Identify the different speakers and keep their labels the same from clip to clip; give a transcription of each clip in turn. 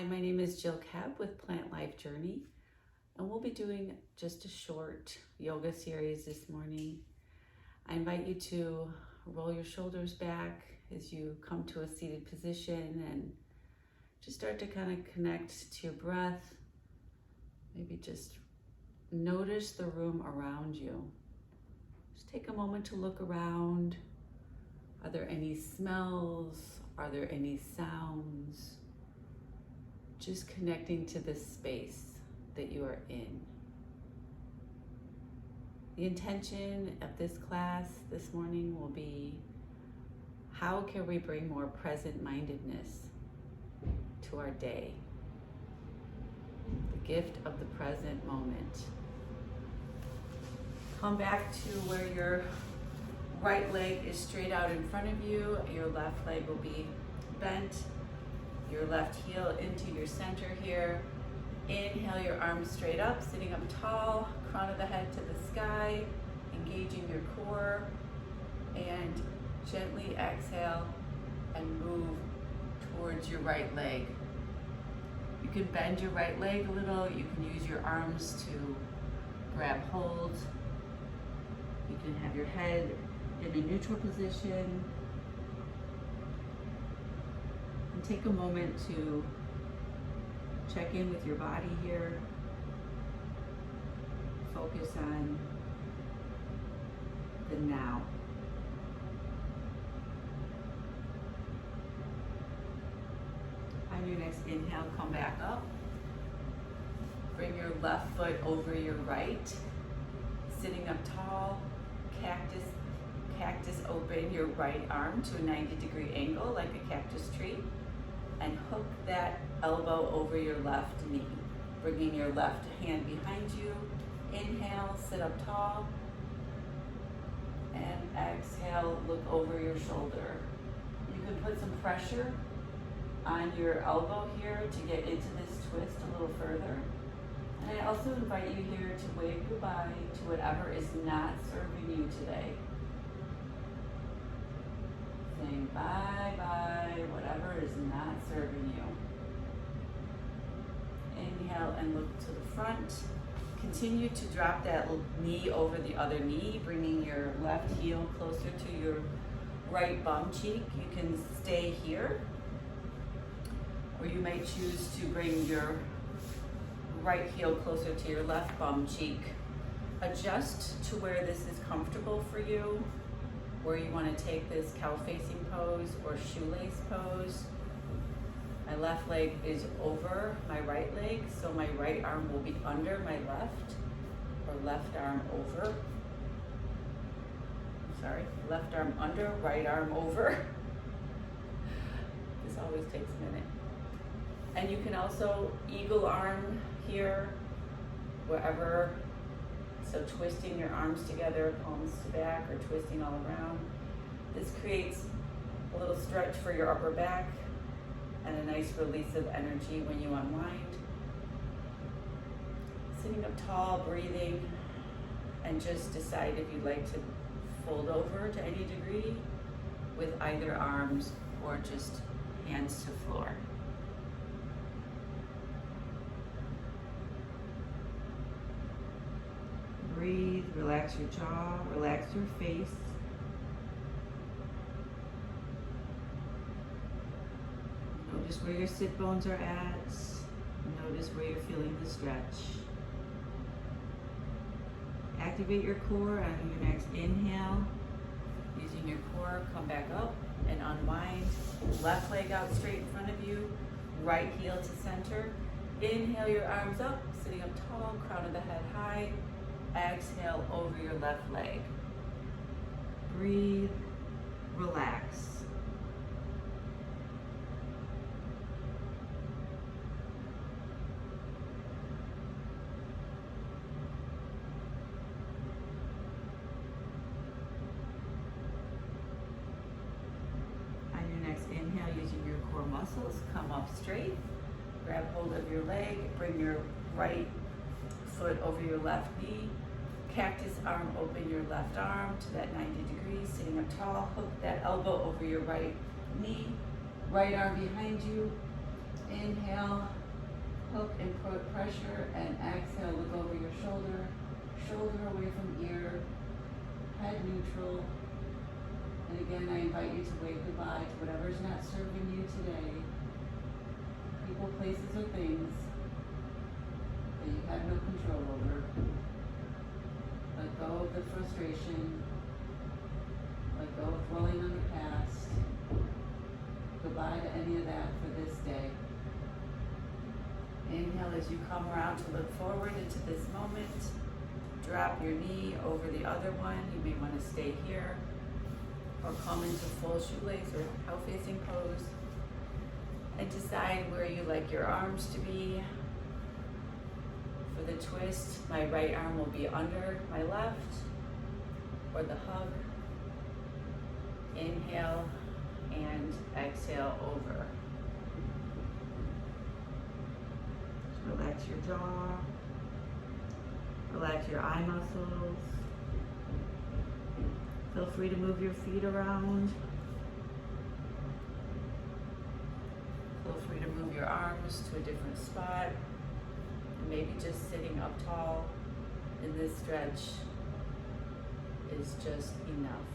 Speaker 1: Hi, my name is Jill Kebb with Plant Life Journey, and we'll be doing just a short yoga series this morning. I invite you to roll your shoulders back as you come to a seated position and just start to kind of connect to your breath. Maybe just notice the room around you. Just take a moment to look around. Are there any smells? Are there any sounds? Just connecting to the space that you are in. The intention of this class this morning will be, how can we bring more present mindedness to our day? The gift of the present moment. Come back to where your right leg is straight out in front of you. Your left leg will be bent. Your left heel into your center here. Inhale your arms straight up, sitting up tall, crown of the head to the sky, engaging your core, and gently exhale and move towards your right leg. You can bend your right leg a little. You can use your arms to grab hold. You can have your head in a neutral position. And take a moment to check in with your body here. Focus on the now. On your next inhale, come back up. Bring your left foot over your right. Sitting up tall, cactus open your right arm to a 90-degree angle like a cactus tree, and hook that elbow over your left knee. Bringing your left hand behind you. Inhale, sit up tall, and exhale, look over your shoulder. You can put some pressure on your elbow here to get into this twist a little further. And I also invite you here to wave goodbye to whatever is not serving you today. Saying bye-bye, whatever is not serving you. Inhale and look to the front. Continue to drop that knee over the other knee, bringing your left heel closer to your right bum cheek. You can stay here, or you might choose to bring your right heel closer to your left bum cheek. Adjust to where this is comfortable for you, where you want to take this cow facing pose or shoelace pose. My left leg is over my right leg, so my right arm will be under my left, or left arm over. Sorry, left arm under, right arm over. This always takes a minute. And you can also eagle arm here, wherever. So twisting your arms together, palms to back, or twisting all around. This creates a little stretch for your upper back and a nice release of energy when you unwind. Sitting up tall, breathing, and just decide if you'd like to fold over to any degree with either arms or just hands to floor. Breathe, relax your jaw, relax your face. Notice where your sit bones are at. Notice where you're feeling the stretch. Activate your core on your next inhale. Using your core, come back up and unwind. Left leg out straight in front of you. Right heel to center. Inhale your arms up, sitting up tall, crown of the head high. Exhale over your left leg. Breathe, relax. On your next inhale, using your core muscles, come up straight. Grab hold of your leg, bring your right foot over your left knee. Cactus arm, open your left arm to that 90 degrees, sitting up tall. Hook that elbow over your right knee. Right arm behind you. Inhale, Hook and put pressure, and exhale, look over your shoulder. Shoulder away from ear, head neutral. And again, I invite you to wave goodbye to whatever's not serving you today. People, places, or things that you have no control over. Let go of the frustration. Let go of dwelling on the past. Goodbye to any of that for this day. Inhale as you come around to look forward into this moment. Drop your knee over the other one. You may want to stay here or come into full shoelace or out-facing pose. And decide where you like your arms to be. For the twist, my right arm will be under my left, or the hug. Inhale and exhale over. Just relax your jaw. Relax your eye muscles. Feel free to move your feet around. Feel free to move your arms to a different spot. And maybe just sitting up tall in this stretch is just enough.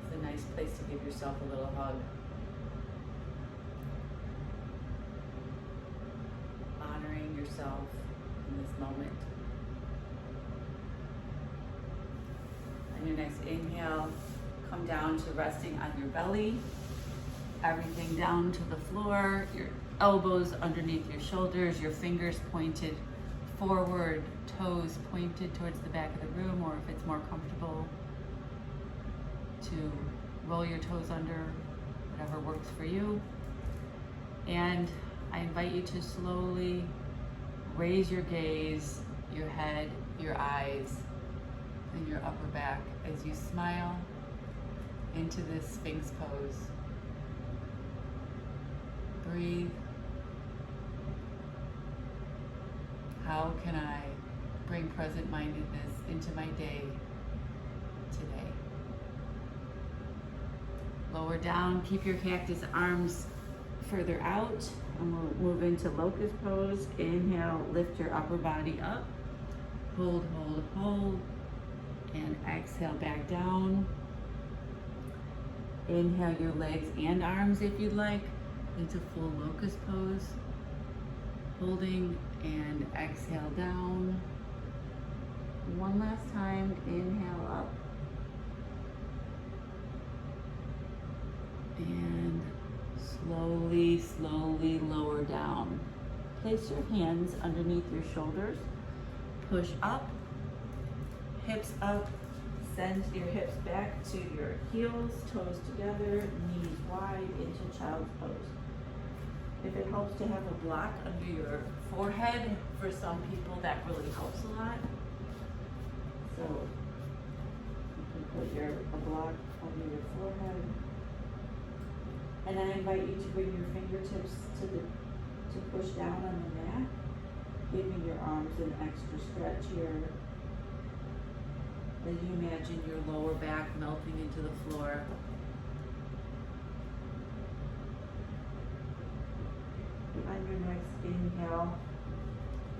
Speaker 1: It's a nice place to give yourself a little hug. Honoring yourself in this moment. On your next inhale, come down to resting on your belly. Everything down to the floor, your elbows underneath your shoulders, your fingers pointed forward, toes pointed towards the back of the room, or if it's more comfortable to roll your toes under, whatever works for you. And I invite you to slowly raise your gaze, your head, your eyes, and your upper back as you smile into this Sphinx pose. Breathe. How can I bring present mindedness into my day today? Lower down, keep your cactus arms further out, and we'll move into locust pose. Inhale, lift your upper body up. Hold, hold, hold. And exhale back down. Inhale your legs and arms if you'd like into full locust pose. Holding and exhale down. One last time, inhale up. And slowly, slowly lower down. Place your hands underneath your shoulders. Push up. Hips up, send your hips back to your heels, toes together, knees wide into child's pose. If it helps to have a block under your forehead, for some people that really helps a lot. So you can put a block under your forehead. And I invite you to bring your fingertips to push down on the mat, giving your arms an extra stretch here. As you imagine your lower back melting into the floor. On your next inhale,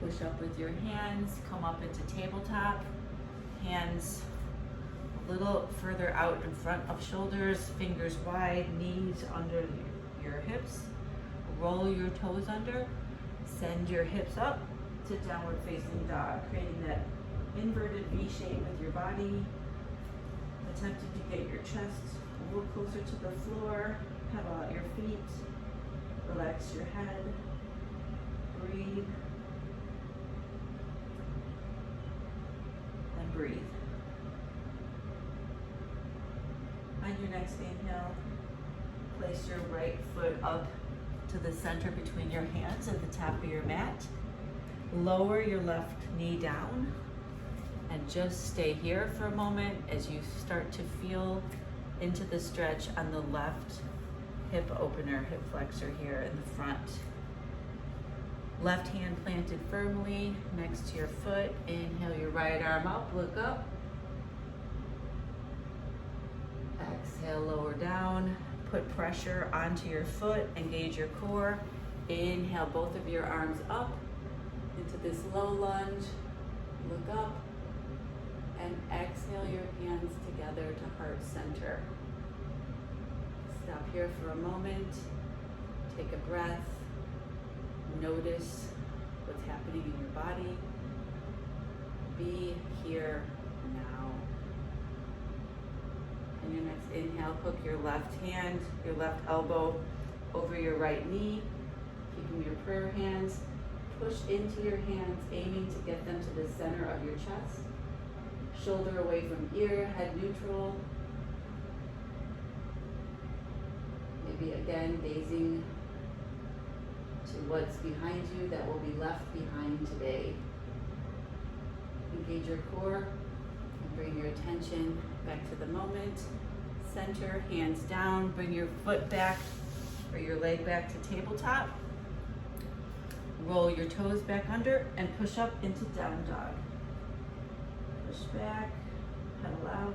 Speaker 1: push up with your hands, come up into tabletop. Hands a little further out in front of shoulders, fingers wide, knees under your hips. Roll your toes under, send your hips up to downward facing dog, creating that inverted V shape with your body. Attempting to get your chest a little closer to the floor. Pedal out your feet. Relax your head. Breathe. And breathe. On your next inhale, place your right foot up to the center between your hands at the top of your mat. Lower your left knee down. And just stay here for a moment as you start to feel into the stretch on the left hip opener, hip flexor here in the front. Left hand planted firmly next to your foot. Inhale your right arm up, look up. Exhale, lower down, put pressure onto your foot, engage your core. Inhale both of your arms up into this low lunge. Look up and exhale your hands together to heart center. Stop here for a moment. Take a breath. Notice what's happening in your body. Be here now. And your next inhale, hook your left hand, your left elbow over your right knee. Keeping your prayer hands. Push into your hands, aiming to get them to the center of your chest. Shoulder away from ear, head neutral. Maybe again gazing to what's behind you that will be left behind today. Engage your core and bring your attention back to the moment. Center, hands down, bring your foot back or your leg back to tabletop. Roll your toes back under and push up into down dog. Push back, pedal out,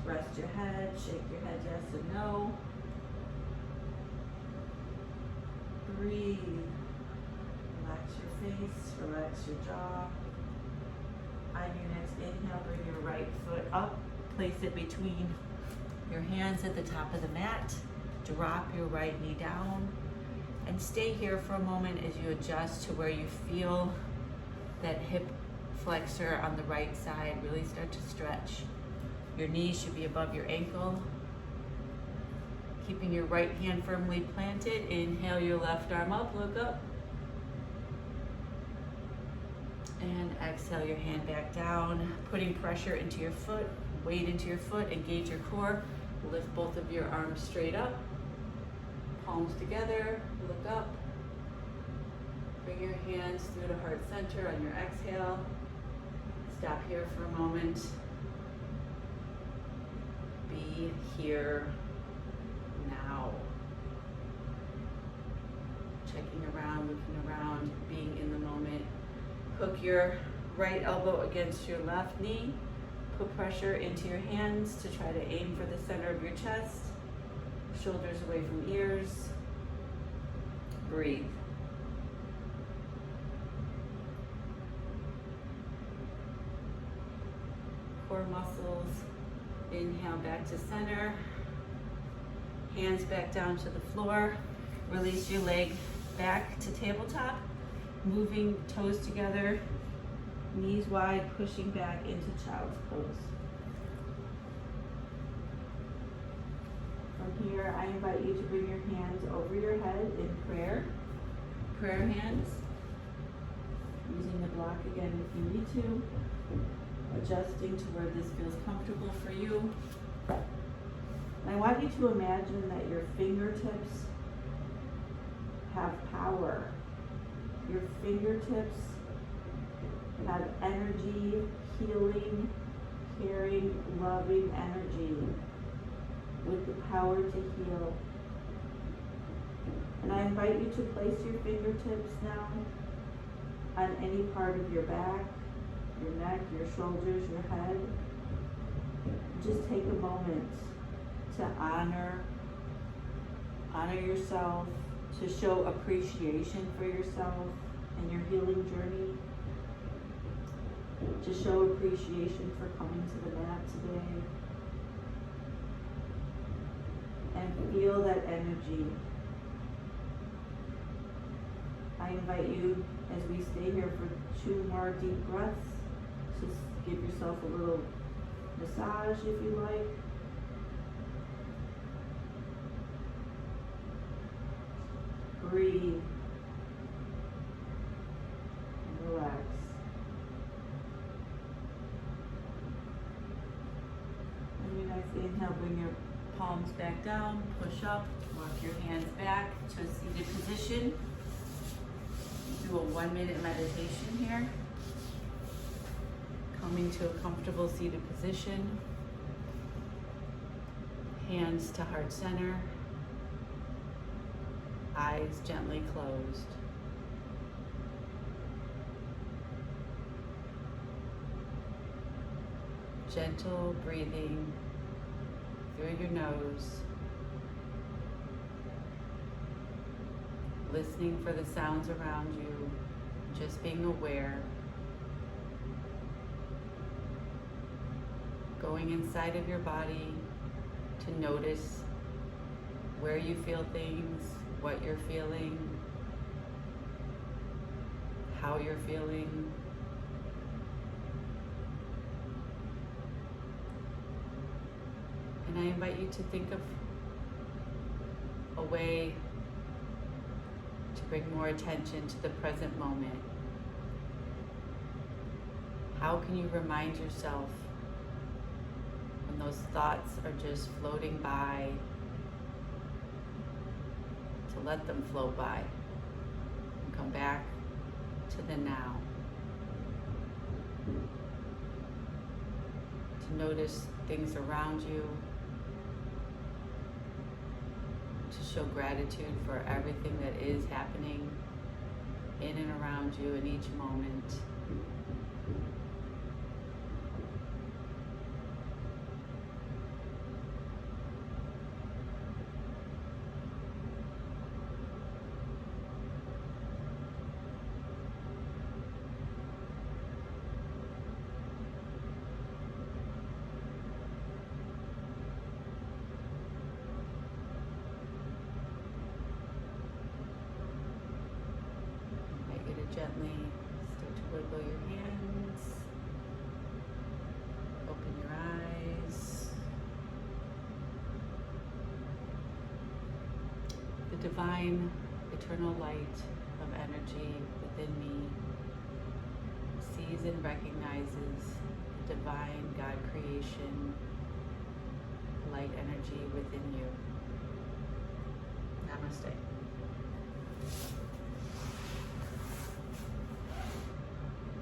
Speaker 1: rest your head, shake your head yes and no. Breathe. Relax your face, relax your jaw. On your next inhale, bring your right foot up, place it between your hands at the top of the mat. Drop your right knee down and stay here for a moment as you adjust to where you feel that hip flexor on the right side really start to stretch. Your knees should be above your ankle. Keeping your right hand firmly planted, inhale your left arm up, look up. And exhale your hand back down, putting pressure into your foot, weight into your foot, engage your core. Lift both of your arms straight up, palms together, look up. Bring your hands through to heart center on your exhale. Stop here for a moment. Be here now. Checking around, looking around, being in the moment. Hook your right elbow against your left knee. Put pressure into your hands to try to aim for the center of your chest. Shoulders away from ears. Breathe. Core muscles. Inhale back to center. Hands back down to the floor. Release your leg back to tabletop. Moving toes together, knees wide, pushing back into child's pose. From here, I invite you to bring your hands over your head in prayer. Prayer hands. Using the block again if you need to. Adjusting to where this feels comfortable for you. And I want you to imagine that your fingertips have power. Your fingertips have energy, healing, caring, loving energy with the power to heal. And I invite you to place your fingertips now on any part of your back, your neck, your shoulders, your head. Just take a moment to honor yourself, to show appreciation for yourself and your healing journey, to show appreciation for coming to the mat today, and feel that energy. I invite you, as we stay here for 2 more deep breaths, to give yourself a little massage if you like. Breathe and relax. And your next inhale, bring your palms back down, push up, walk your hands back to a seated position. Do a 1-minute meditation here. Coming to a comfortable seated position. Hands to heart center. Eyes gently closed. Gentle breathing through your nose listening for the sounds around you, just being aware, going inside of your body to notice where you feel things, what you're feeling, how you're feeling. And I invite you to think of a way to bring more attention to the present moment. How can you remind yourself when those thoughts are just floating by, to let them float by and come back to the now? To notice things around you, to show gratitude for everything that is happening in and around you in each moment. Gently start to wiggle your hands, open your eyes. The divine, eternal light of energy within me sees and recognizes the divine God creation, light energy within you. Namaste.